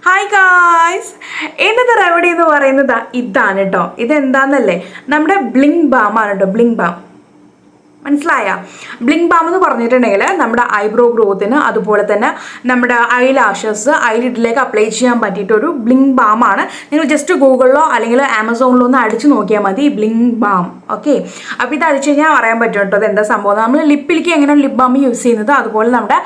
Hi guys, ഇന്നത്തെ remedy എന്ന് പറയുന്നത് ഇതാണ് കേട്ടോ. ഇതെന്താന്നല്ലേ, നമ്മുടെ ബ്ലിങ് ബാം ആണ് കേട്ടോ. ബ്ലിങ് ബാം മനസ്സിലായ? ബ്ലിങ് ബാം എന്ന് പറഞ്ഞിട്ടുണ്ടെങ്കിൽ നമ്മുടെ ഐബ്രോ ഗ്രോത്തിന്, അതുപോലെ തന്നെ നമ്മുടെ ഐലാഷസ്, ഐലിഡിലേക്ക് അപ്ലൈ ചെയ്യാൻ പറ്റിയിട്ടൊരു ബ്ലിങ് ബാം ആണ്. നിങ്ങൾ ജസ്റ്റ് ഗൂഗിളിലോ അല്ലെങ്കിൽ ആമസോണിലോ ഒന്ന് അടിച്ച് നോക്കിയാൽ മതി, ബ്ലിങ് ബാം. ഓക്കെ, അപ്പോൾ ഇത് അടിച്ചു കഴിഞ്ഞാൽ അറിയാൻ പറ്റും കേട്ടോ അത് എന്താ സംഭവം. നമ്മൾ ലിപ്പിലേക്ക് എങ്ങനെ ലിപ് ബാം യൂസ് ചെയ്യുന്നത്, അതുപോലെ നമ്മുടെ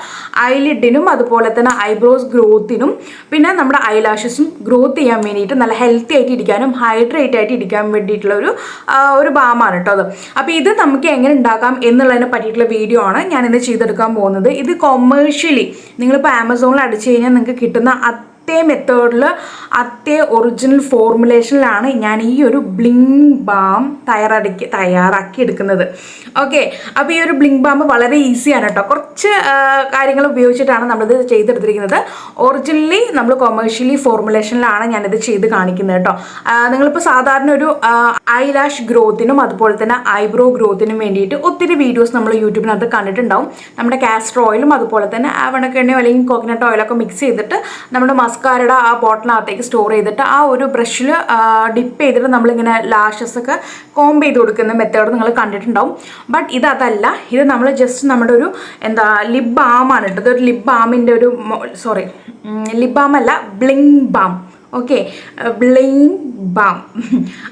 ഐലിഡിനും അതുപോലെ തന്നെ ഐബ്രോസ് ഗ്രോത്തിനും പിന്നെ നമ്മുടെ ഐലാഷസും ഗ്രോത്ത് ചെയ്യാൻ വേണ്ടിയിട്ട് നല്ല ഹെൽത്തി ആയിട്ട് ഇരിക്കാനും ഹൈഡ്രേറ്റ് ആയിട്ട് ഇരിക്കാൻ വേണ്ടിയിട്ടുള്ള ഒരു ബാമാണ് കേട്ടോ അത്. അപ്പോൾ ഇത് നമുക്ക് എങ്ങനെ ഉണ്ടാക്കാം എന്നുള്ളതിനെ പറ്റിയിട്ടുള്ള വീഡിയോ ആണ് ഞാൻ ഇന്ന് ചെയ്തെടുക്കാൻ പോകുന്നത്. ഇത് കൊമേഴ്ഷ്യലി നിങ്ങളിപ്പോൾ ആമസോണിൽ അടിച്ചു കഴിഞ്ഞാൽ നിങ്ങൾക്ക് കിട്ടുന്ന അതേ മെത്തേഡിൽ അതേ ഒറിജിനൽ ഫോർമുലേഷനിലാണ് ഞാൻ ഈ ഒരു ബ്ലിങ് ബാം തയ്യാറാക്കി എടുക്കുന്നത്. ഓക്കെ, അപ്പോൾ ഈ ഒരു ബ്ലിങ് ബാം വളരെ ഈസിയാണ് കേട്ടോ. കുറച്ച് കാര്യങ്ങൾ ഉപയോഗിച്ചിട്ടാണ് നമ്മളിത് ചെയ്തെടുത്തിരിക്കുന്നത്. ഒറിജിനലി നമ്മൾ കൊമേഴ്ഷ്യലി ഫോർമുലേഷനിലാണ് ഞാനിത് ചെയ്ത് കാണിക്കുന്നത് കേട്ടോ. നിങ്ങളിപ്പോൾ സാധാരണ ഒരു ഐലാഷ് ഗ്രോത്തിനും അതുപോലെ തന്നെ ഐബ്രോ ഗ്രോത്തിനും വേണ്ടിയിട്ട് ഒത്തിരി വീഡിയോസ് നമ്മൾ യൂട്യൂബിനകത്ത് കണ്ടിട്ടുണ്ടാവും. നമ്മുടെ കാസ്റ്റർ ഓയിലും അതുപോലെ തന്നെ ആവണക്കെണ്ണയോ അല്ലെങ്കിൽ കോക്കനട്ട് ഓയിലൊക്കെ മിക്സ് ചെയ്തിട്ട് നമ്മുടെ മസ്കാരയുടെ ആ ബോട്ടിനകത്തേക്ക് സ്റ്റോർ ചെയ്തിട്ട് ആ ഒരു ബ്രഷിൽ ഡിപ്പ് ചെയ്തിട്ട് നമ്മളിങ്ങനെ ലാഷസ് ഒക്കെ കോംബ് ചെയ്ത് കൊടുക്കുന്ന മെത്തേഡ് നിങ്ങൾ കണ്ടിട്ടുണ്ടാവും. ബട്ട് ഇതല്ല, ഇത് നമ്മൾ ജസ്റ്റ് നമ്മുടെ ഒരു ലിപ് ബാമാണ് കേട്ടോ. ഇതൊരു ലിപ് ബാമിൻ്റെ ഒരു ലിപ് ബാം അല്ല, bling balm. Okay, bling balm.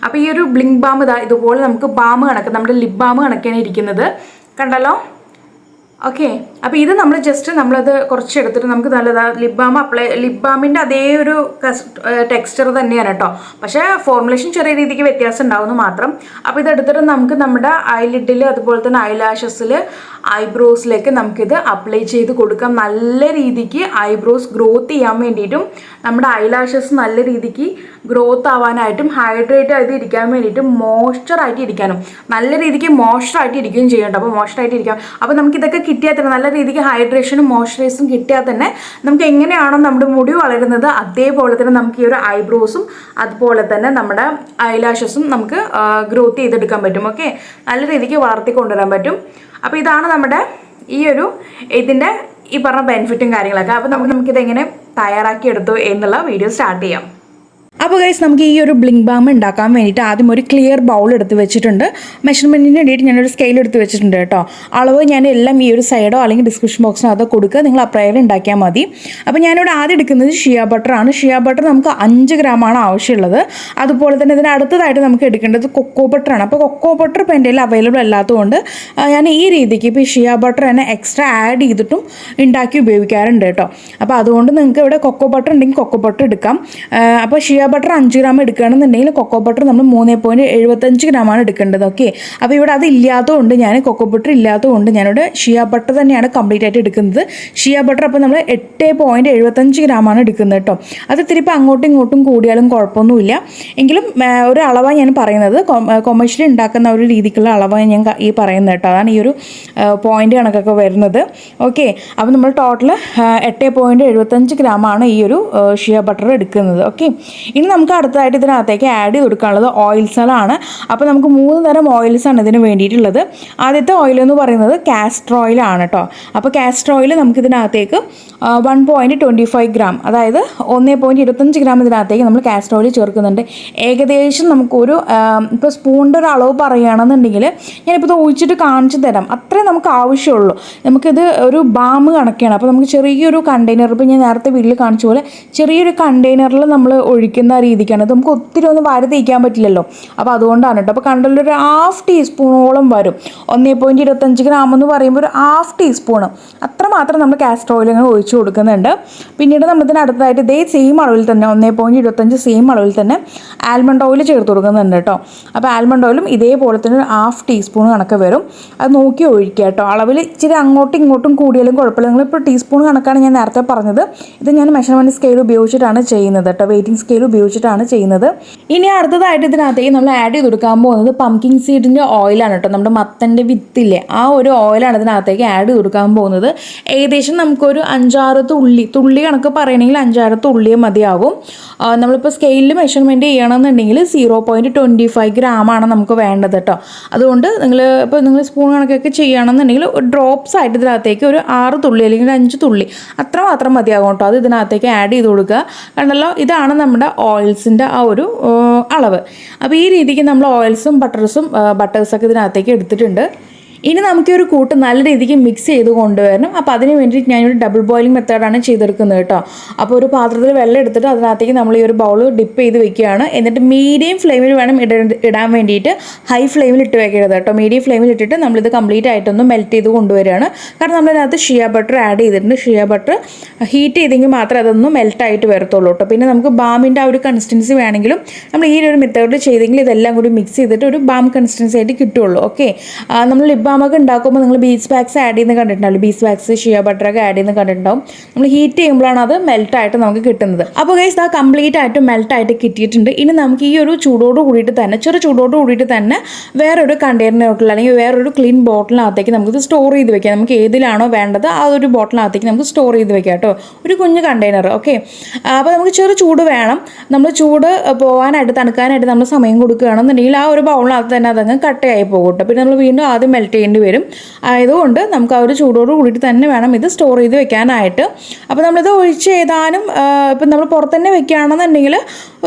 അപ്പോൾ ഈ ഒരു ബ്ലിങ് ബാം ഇതുപോലെ നമുക്ക് ബാം കണക്ക്, നമ്മുടെ ലിപ് ബാം കണക്കാണ് ഇരിക്കുന്നത്, കണ്ടല്ലോ. ഓക്കെ, അപ്പോൾ ഇത് നമ്മൾ ജസ്റ്റ് നമ്മളത് കുറച്ചെടുത്തിട്ട് നമുക്ക് നല്ലതാണ് ലിപ് ബാമിൻ്റെ അതേ ഒരു ടെക്സ്ചർ തന്നെയാണ് കേട്ടോ. പക്ഷേ ഫോർമുലേഷൻ ചെറിയ രീതിക്ക് വ്യത്യാസം ഉണ്ടാവുന്നു മാത്രം. അപ്പോൾ ഇതെടുത്തിട്ട് നമുക്ക് നമ്മുടെ ഐലിഡിൽ അതുപോലെ തന്നെ ഐലാഷസിൽ ഐബ്രോസിലേക്ക് നമുക്കിത് അപ്ലൈ ചെയ്ത് കൊടുക്കാം. നല്ല രീതിക്ക് ഐബ്രോസ് ഗ്രോത്ത് ചെയ്യാൻ വേണ്ടിയിട്ടും നമ്മുടെ ഐലാഷസ് നല്ല രീതിക്ക് ഗ്രോത്ത് ആവാനായിട്ടും ഹൈഡ്രേറ്റ് ആയിട്ട് ഇരിക്കാൻ വേണ്ടിയിട്ടും മോയ്സ്ചറായിട്ട് ഇരിക്കാനും നല്ല രീതിക്ക് മോയ്സ്ചറായിട്ട് ഇരിക്കുകയും ചെയ്യണ്ട. അപ്പോൾ മോയ്സ്ചറായിട്ട് ഇരിക്കാം. അപ്പോൾ നമുക്കിതൊക്കെ കിട്ടിയാൽ തന്നെ നല്ല രീതിക്ക് ഹൈഡ്രേഷനും മോയ്സ്ചറൈസും കിട്ടിയാൽ തന്നെ നമുക്ക് എങ്ങനെയാണോ നമ്മുടെ മുടി വളരുന്നത് അതേപോലെ തന്നെ നമുക്ക് ഈ ഒരു ഐബ്രോസും അതുപോലെ തന്നെ നമ്മുടെ ഐലാഷസും നമുക്ക് ഗ്രോത്ത് ചെയ്തെടുക്കാൻ പറ്റും. ഓക്കെ, നല്ല രീതിക്ക് വളർത്തി കൊണ്ടുവരാൻ പറ്റും. അപ്പോൾ ഇതാണ് നമ്മുടെ ഇതിൻ്റെ ഈ പറഞ്ഞ ബെനിഫിറ്റും കാര്യങ്ങളൊക്കെ. അപ്പോൾ നമുക്കിതെങ്ങനെ തയ്യാറാക്കിയെടുത്തു എന്നുള്ള വീഡിയോ സ്റ്റാർട്ട് ചെയ്യാം. അപ്പോൾ ഗൈസ്, നമുക്ക് ഈ ഒരു ബ്ലിങ് ബാം ഉണ്ടാക്കാൻ വേണ്ടിയിട്ട് ആദ്യം ഒരു ക്ലിയർ ബൗൾ എടുത്ത് വെച്ചിട്ടുണ്ട്. മെഷർമെൻറ്റിന് വേണ്ടിയിട്ട് ഞാനൊരു സ്കെയിൽ എടുത്ത് വെച്ചിട്ടുണ്ട് കേട്ടോ. അളവ് ഞാൻ എല്ലാം ഈ ഒരു സൈഡോ അല്ലെങ്കിൽ ഡിസ്ക്രിപ്ഷൻ ബോക്സിനോ അത് കൊടുക്കുക, നിങ്ങൾ അപ്രകാരം ഉണ്ടാക്കിയാൽ മതി. അപ്പോൾ ഞാനിവിടെ ആദ്യം എടുക്കുന്നത് ഷിയ ബട്ടറാണ്. ഷിയ ബട്ടർ നമുക്ക് 5 ഗ്രാമാണ് ആവശ്യമുള്ളത്. അതുപോലെ തന്നെ ഇതിന് അടുത്തതായിട്ട് നമുക്ക് എടുക്കേണ്ടത് കൊക്കോ ബട്ടറാണ്. അപ്പോൾ കൊക്കോ ബട്ടർ ഇപ്പോൾ എൻ്റെ കയ്യിൽ അവൈലബിൾ അല്ലാത്തതുകൊണ്ട് ഞാൻ ഈ രീതിക്ക് ഇപ്പോൾ ഷിയ ബട്ടർ തന്നെ എക്സ്ട്രാ ആഡ് ചെയ്തിട്ടും ഉണ്ടാക്കി ഉപയോഗിക്കാറുണ്ട് കേട്ടോ. അപ്പോൾ അതുകൊണ്ട് നിങ്ങൾക്ക് ഇവിടെ കൊക്കോ ബട്ടർ ഉണ്ടെങ്കിൽ കൊക്കോ ബട്ടർ എടുക്കാം. അപ്പോൾ ഷിയ ബട്ടർ 5 ഗ്രാം എടുക്കുകയാണെന്നുണ്ടെങ്കിൽ കൊക്കോ ബട്ടർ നമ്മൾ 3.75 ഗ്രാമാണ് എടുക്കേണ്ടത്. ഓക്കെ, അപ്പോൾ ഇവിടെ അത് ഇല്ലാത്തതുകൊണ്ട് ഞാൻ കൊക്കോ ബട്ടർ ഇല്ലാത്തതുകൊണ്ട് ഞാനിവിടെ ഷിയ ബട്ടർ തന്നെയാണ് കംപ്ലീറ്റ് ആയിട്ട് എടുക്കുന്നത്. ഷിയ ബട്ടർ അപ്പോൾ നമ്മൾ 8.75 ഗ്രാമാണ് എടുക്കുന്നത് കേട്ടോ. അത് തിരിപ്പോൾ അങ്ങോട്ടും ഇങ്ങോട്ടും കൂടിയാലും കുഴപ്പമൊന്നുമില്ല. എങ്കിലും ഒരു അളവാണ് ഞാൻ പറയുന്നത്, കൊമേഴ്ഷ്യലി ഉണ്ടാക്കുന്ന ഒരു രീതിക്കുള്ള അളവാണ് ഞാൻ ഈ പറയുന്നത് കേട്ടോ. അതാണ് ഈ ഒരു പോയിൻ്റ് കണക്കൊക്കെ വരുന്നത്. ഓക്കെ, അപ്പോൾ നമ്മൾ ടോട്ടൽ 8.75 ഗ്രാമാണ് ഈ ഒരു ഷിയ ബട്ടർ എടുക്കുന്നത്. ഓക്കെ, ഇനി നമുക്ക് അടുത്തതായിട്ട് ഇതിനകത്തേക്ക് ആഡ് ചെയ്ത് കൊടുക്കാനുള്ളത് ഓയിൽസുകളാണ്. അപ്പോൾ നമുക്ക് 3 തരം ഓയിൽസാണ് ഇതിന് വേണ്ടിയിട്ടുള്ളത്. ആദ്യത്തെ ഓയിൽ എന്ന് പറയുന്നത് കാസ്റ്റർ ഓയിലാണ് കേട്ടോ. അപ്പോൾ കാസ്റ്റർ ഓയിൽ നമുക്കിതിനകത്തേക്ക് 1.25 ഗ്രാം, അതായത് 1.25 ഗ്രാം ഇതിനകത്തേക്ക് നമ്മൾ കാസ്റ്റർ ഓയിൽ ചേർക്കുന്നുണ്ട്. ഏകദേശം നമുക്കൊരു ഇപ്പോൾ സ്പൂണിൻ്റെ ഒരു അളവ് പറയുകയാണെന്നുണ്ടെങ്കിൽ ഞാനിപ്പോൾ ഇത് ഒഴിച്ചിട്ട് കാണിച്ചു തരാം, അത്രേ നമുക്ക് ആവശ്യമുള്ളൂ. നമുക്കിത് ഒരു ബാം കണക്കാണ്. അപ്പോൾ നമുക്ക് ചെറിയൊരു കണ്ടെയ്നർ, ഇപ്പോൾ ഞാൻ നേരത്തെ വീട്ടിൽ കാണിച്ച പോലെ ചെറിയൊരു കണ്ടെയ്നറിൽ നമ്മൾ ഒഴിക്കുന്ന രീതിക്കാണ്. ഇത് നമുക്ക് ഒത്തിരി ഒന്നും വാരി തേക്കാൻ പറ്റില്ലല്ലോ. അപ്പോൾ അതുകൊണ്ടാണ് കേട്ടോ. അപ്പോൾ കണ്ടല്ലൊരു 1/2 ടീസ്പൂണോളം വരും. 1.25 ഗ്രാം എന്ന് പറയുമ്പോൾ ഒരു 1/2 ടീസ്പൂണ് അത്രമാത്രം നമ്മൾ കാസ്റ്റർ ഓയിൽ ഇങ്ങനെ ഒഴിച്ച് കൊടുക്കുന്നുണ്ട്. പിന്നീട് നമ്മളിതിന് അടുത്തതായിട്ട് ഇതേ സെയിം അളവിൽ തന്നെ 1.25 സെയിം അളവിൽ തന്നെ ആൽമണ്ട് ഓയിൽ ചേർത്ത് കൊടുക്കുന്നുണ്ട് കേട്ടോ. അപ്പോൾ ആൽമണ്ട് ഓയിലും ഇതേപോലെ തന്നെ ഒരു 1/2 ടീസ്പൂൺ കണക്ക് വരും. അത് നോക്കി ഒഴിക്കുക കേട്ടോ. അളവിൽ ഇച്ചിരി അങ്ങോട്ടും ഇങ്ങോട്ടും കൂടിയാലും കുഴപ്പമില്ല. നിങ്ങളിപ്പോൾ ടീസ്പൂൺ കണക്കാണ് ഞാൻ നേരത്തെ പറഞ്ഞത്. ഇത് ഞാൻ മെഷർമെൻറ്റ് സ്കെയിൽ ഉപയോഗിച്ചിട്ടാണ് ചെയ്യുന്നത് കേട്ടോ. വെയിറ്റിംഗ് സ്കെയിൽ ഉപയോഗിച്ചിട്ടാണ് ചെയ്യുന്നത്. ഇനി അടുത്തതായിട്ട് ഇതിനകത്തേക്ക് നമ്മൾ ആഡ് ചെയ്ത് കൊടുക്കാൻ പോകുന്നത് പംകിൻ സീഡിൻ്റെ ഓയിലാണ് കേട്ടോ. നമ്മുടെ മത്തൻ്റെ വിത്തില്ലേ, ആ ഒരു ഓയിലാണ് ഇതിനകത്തേക്ക് ആഡ് ചെയ്ത് കൊടുക്കാൻ പോകുന്നത്. ഏകദേശം നമുക്കൊരു 5-6 തുള്ളി കണക്ക് പറയണമെങ്കിൽ 5-6 തുള്ളിയും മതിയാകും. നമ്മളിപ്പോൾ സ്കെയിലിൽ മെഷർമെൻറ്റ് ചെയ്യണമെന്നുണ്ടെങ്കിൽ 0.25 ഗ്രാമാണ് നമുക്ക് വേണ്ടത് കേട്ടോ. അതുകൊണ്ട് നിങ്ങൾ സ്പൂൺ കണക്കൊക്കെ ചെയ്യുകയാണെന്നുണ്ടെങ്കിൽ ഡ്രോപ്സ് ആയിട്ട് ഇതിനകത്തേക്ക് ഒരു 6 തുള്ളി അല്ലെങ്കിൽ 5 തുള്ളി അത്ര മാത്രം മതിയാകും കേട്ടോ. അത് ഇതിനകത്തേക്ക് ആഡ് ചെയ്ത് കൊടുക്കുക. കണ്ടല്ലോ, ഇതാണ് നമ്മുടെ ഓയിൽസിൻ്റെ ആ ഒരു അളവ്. അപ്പോൾ ഈ രീതിക്ക് നമ്മൾ ഓയിൽസും ബട്ടേഴ്സൊക്കെ ഇതിനകത്തേക്ക് എടുത്തിട്ടുണ്ട്. ഇനി നമുക്ക് ഒരു കൂട്ട് നല്ല രീതിക്ക് മിക്സ് ചെയ്ത് കൊണ്ടുവരണം. അപ്പോൾ അതിന് വേണ്ടിയിട്ട് ഞാനൊരു ഡബിൾ ബോയിലിംഗ് മെത്തേഡാണ് ചെയ്തെടുക്കുന്നത് കേട്ടോ. അപ്പോൾ ഒരു പാത്രത്തിൽ വെള്ളം എടുത്തിട്ട് അതിനകത്തേക്ക് നമ്മൾ ഈ ഒരു ബൗൾ ഡിപ്പ് ചെയ്ത് വെക്കുകയാണ്. എന്നിട്ട് മീഡിയം ഫ്ലെയിമിൽ വേണം ഇടാൻ വേണ്ടിയിട്ട്, ഹൈ ഫ്ലെയിമിൽ ഇട്ട് വെക്കരുത് കേട്ടോ. മീഡിയം ഫ്ലെയിമിൽ ഇട്ടിട്ട് നമ്മളിത് കംപ്ലീറ്റ് ആയിട്ടൊന്ന് മെൽറ്റ് ചെയ്ത് കൊണ്ടുവരികയാണ്. കാരണം നമ്മളിതിനകത്ത് ഷിയ ബട്ടർ ആഡ് ചെയ്തിട്ടുണ്ട്. ഷിയ ബട്ടർ ഹീറ്റ് ചെയ്തെങ്കിൽ മാത്രമേ അതൊന്ന് മെൽറ്റായിട്ട് വരത്തുള്ളൂ കേട്ടോ. പിന്നെ നമുക്ക് ബാമിൻ്റെ ആ ഒരു കൺസിസ്റ്റൻസി വേണമെങ്കിലും നമ്മൾ ഈ ഒരു മെത്തേഡ് ചെയ്തെങ്കിൽ ഇതെല്ലാം കൂടി മിക്സ് ചെയ്തിട്ട് ഒരു ബാം കൺസിസ്റ്റൻസി ആയിട്ട് കിട്ടുള്ളൂ. ഓക്കെ, നമ്മൾ ലിപ് ബാമൊക്കെ ഉണ്ടാക്കുമ്പോൾ നിങ്ങൾ ബീസ് വാക്സ് ആഡ് ചെയ്യുന്ന കണ്ടിട്ടുണ്ടാവും. ബീസ് വാക്സ്, ഷിയ ബട്ടറൊക്കെ ആഡ് ചെയ്യുന്ന കണ്ടിട്ടുണ്ടാവും. നമ്മൾ ഹീറ്റ് ചെയ്യുമ്പോഴാണ് അത് മെൽറ്റായിട്ട് നമുക്ക് കിട്ടുന്നത്. അപ്പോൾ ഗൈസ് അത് കംപ്ലീറ്റ് ആയിട്ട് മെൽറ്റായിട്ട് കിട്ടിയിട്ടുണ്ട്. ഇനി നമുക്ക് ഈ ഒരു ചൂടോട് കൂടിയിട്ട് തന്നെ, ചെറു ചൂടോട് കൂടിയിട്ട് തന്നെ വേറൊരു കണ്ടെയ്നറിനകത്തുള്ള അല്ലെങ്കിൽ വേറൊരു ക്ലീൻ ബോട്ടിലിനകത്തേക്ക് നമുക്കിത് സ്റ്റോർ ചെയ്ത് വെക്കാം. നമുക്ക് ഏതിലാണോ വേണ്ടത് ആ ഒരു ബോട്ടിലിനകത്തേക്ക് നമുക്ക് സ്റ്റോർ ചെയ്ത് വെക്കാം കേട്ടോ. ഒരു കുഞ്ഞു കണ്ടെയ്നർ. ഓക്കെ, അപ്പോൾ നമുക്ക് ചെറു ചൂട് വേണം. നമ്മൾ ചൂട് പോകാനായിട്ട്, തണുക്കാനായിട്ട് നമ്മൾ സമയം കൊടുക്കുകയാണെന്നുണ്ടെങ്കിൽ ആ ഒരു ബൗളിനകത്ത് തന്നെ അതങ്ങ് കട്ടയായി പോകും കേട്ടോ. പിന്നെ നമ്മൾ വീണ്ടും ആദ്യം മെൽറ്റ് ചെയ്യേണ്ടി വരും. ആയതുകൊണ്ട് നമുക്ക് ആ ഒരു ചൂടോട് കൂടിയിട്ട് തന്നെ വേണം ഇത് സ്റ്റോർ ചെയ്ത് വെക്കാനായിട്ട്. അപ്പോൾ നമ്മളിത് ഒഴിച്ച് ഏതാനും ഇപ്പം നമ്മൾ പുറത്ത് തന്നെ വെക്കുകയാണെന്നുണ്ടെങ്കിൽ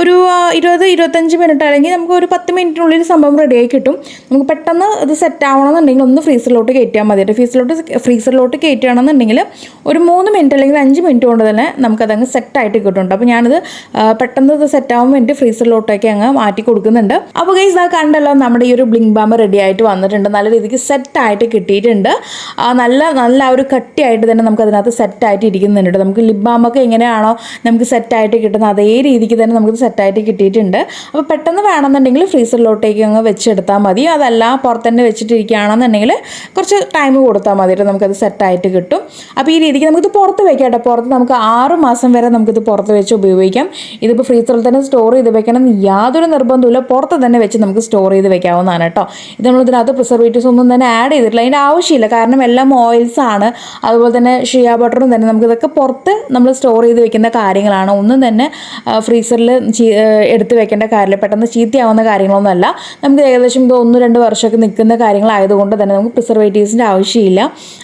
ഒരു 20-25 മിനിറ്റ് അല്ലെങ്കിൽ നമുക്ക് ഒരു 10 മിനിറ്റിനുള്ളിൽ സംഭവം റെഡിയായി കിട്ടും. നമുക്ക് പെട്ടെന്ന് ഇത് സെറ്റ് ആവണമെന്നുണ്ടെങ്കിൽ ഒന്ന് ഫ്രീസറിലോട്ട് കയറ്റിയാൽ മതി. ഫ്രീസറിലോട്ട് കയറ്റുകയാണെന്നുണ്ടെങ്കിൽ ഒരു 3 മിനിറ്റ് അല്ലെങ്കിൽ 5 മിനിറ്റ് കൊണ്ട് തന്നെ നമുക്കതങ്ങ് സെറ്റായിട്ട് കിട്ടുന്നുണ്ട്. അപ്പോൾ ഞാനിത് പെട്ടെന്ന് ഇത് സെറ്റ് ആവാൻ വേണ്ടി ഫ്രീസറിലോട്ടൊക്കെ അങ്ങ് മാറ്റി കൊടുക്കുന്നുണ്ട്. അപ്പോൾ ഗൈസ് ഇതാ കണ്ടല്ലോ, നമ്മുടെ ഈ ഒരു ബ്ലിങ് ബാം റെഡി ആയിട്ട് വന്നിട്ടുണ്ട്. നല്ല രീതിക്ക് സെറ്റായിട്ട് കിട്ടിയിട്ടുണ്ട്. നല്ല ഒരു കട്ടിയായിട്ട് തന്നെ നമുക്ക് അതിനകത്ത് സെറ്റായിട്ട് ഇരിക്കുന്നുണ്ട്. നമുക്ക് ലിപ് ബാമൊക്കെ എങ്ങനെയാണോ നമുക്ക് സെറ്റായിട്ട് കിട്ടുന്നത് അതേ രീതിക്ക് തന്നെ നമുക്ക് സെറ്റായിട്ട് കിട്ടിയിട്ടുണ്ട്. അപ്പോൾ പെട്ടെന്ന് വേണമെന്നുണ്ടെങ്കിൽ ഫ്രീസറിലോട്ടേക്ക് അങ്ങ് വെച്ചെടുത്താൽ മതി. അതല്ല പുറത്ത് തന്നെ വെച്ചിട്ടിരിക്കുകയാണെന്നുണ്ടെങ്കിൽ കുറച്ച് ടൈം കൊടുത്താൽ മതിയിട്ട് നമുക്കത് സെറ്റായിട്ട് കിട്ടും. അപ്പോൾ ഈ രീതിക്ക് നമുക്കിത് പുറത്ത് വെക്കാം കേട്ടോ. പുറത്ത് നമുക്ക് 6 മാസം വരെ നമുക്കിത് പുറത്ത് വെച്ച് ഉപയോഗിക്കാം. ഇതിപ്പോൾ ഫ്രീസറിൽ തന്നെ സ്റ്റോർ ചെയ്ത് വെക്കണം എന്ന് യാതൊരു നിർബന്ധമില്ല. പുറത്ത് തന്നെ വെച്ച് നമുക്ക് സ്റ്റോർ ചെയ്ത് വെക്കാവുന്നതാണ് കേട്ടോ. ഇത് നമ്മളിതിനകത്ത് പ്രിസർവേറ്റീവ്സ് ഒന്നും തന്നെ ആഡ് ചെയ്തിട്ടില്ല. അതിൻ്റെ ആവശ്യമില്ല. കാരണം എല്ലാം ഓയിൽസ് ആണ്. അതുപോലെ തന്നെ ഷിയ ബട്ടറും തന്നെ നമുക്കിതൊക്കെ പുറത്ത് നമ്മൾ സ്റ്റോർ ചെയ്ത് വെക്കുന്ന കാര്യങ്ങളാണ്. ഒന്നും തന്നെ ഫ്രീസറിൽ എടുത്ത് വെക്കേണ്ട കാര്യമില്ല. പെട്ടെന്ന് ചീത്തയാവുന്ന കാര്യങ്ങളൊന്നുമല്ല. നമുക്ക് ഏകദേശം ഇത് 1-2 വർഷമൊക്കെ നിൽക്കുന്ന കാര്യങ്ങളായതുകൊണ്ട് തന്നെ നമുക്ക് പ്രിസർവേറ്റീവ്സിൻ്റെ ആവശ്യമില്ല.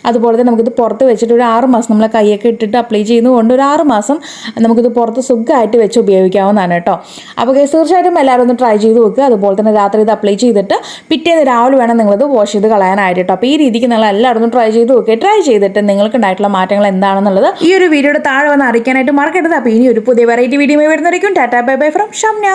അതുപോലെ തന്നെ നമുക്കിത് പുറത്ത് വെച്ചിട്ട് ഒരു 6 മാസം നമ്മളെ കൈയൊക്കെ ഇട്ടിട്ട് അപ്ലൈ ചെയ്യുന്നതുകൊണ്ട് ഒരു 6 മാസം നമുക്കിത് പുറത്ത് സുഖമായിട്ട് വെച്ച് ഉപയോഗിക്കാവുന്നതാണ് കേട്ടോ. അപ്പോൾ തീർച്ചയായിട്ടും എല്ലാവരും ഒന്ന് ട്രൈ ചെയ്ത് വെക്കുക. അതുപോലെ തന്നെ രാത്രി ഇത് അപ്ലൈ ചെയ്തിട്ട് പിറ്റേന്ന് രാവിലെ വേണം നിങ്ങളിത് വാഷ് ചെയ്ത് കളയാനായിട്ട് കേട്ടോ. അപ്പോൾ ഈ രീതിക്ക് നിങ്ങൾ എല്ലാവരും ട്രൈ ചെയ്ത് നോക്കുക. ട്രൈ ചെയ്തിട്ട് നിങ്ങൾക്ക് ഉണ്ടായിട്ടുള്ള മാറ്റങ്ങൾ എന്താണെന്നുള്ളത് ഈ ഒരു വീഡിയോയുടെ താഴെ വന്ന് അറിയിക്കാനായിട്ട് മറക്കരുത്. അപ്പോൾ ഇനി ഒരു പുതിയ വെറൈറ്റി വീഡിയോ വരുന്നതായിരിക്കും. Tata bye bye from Shamna.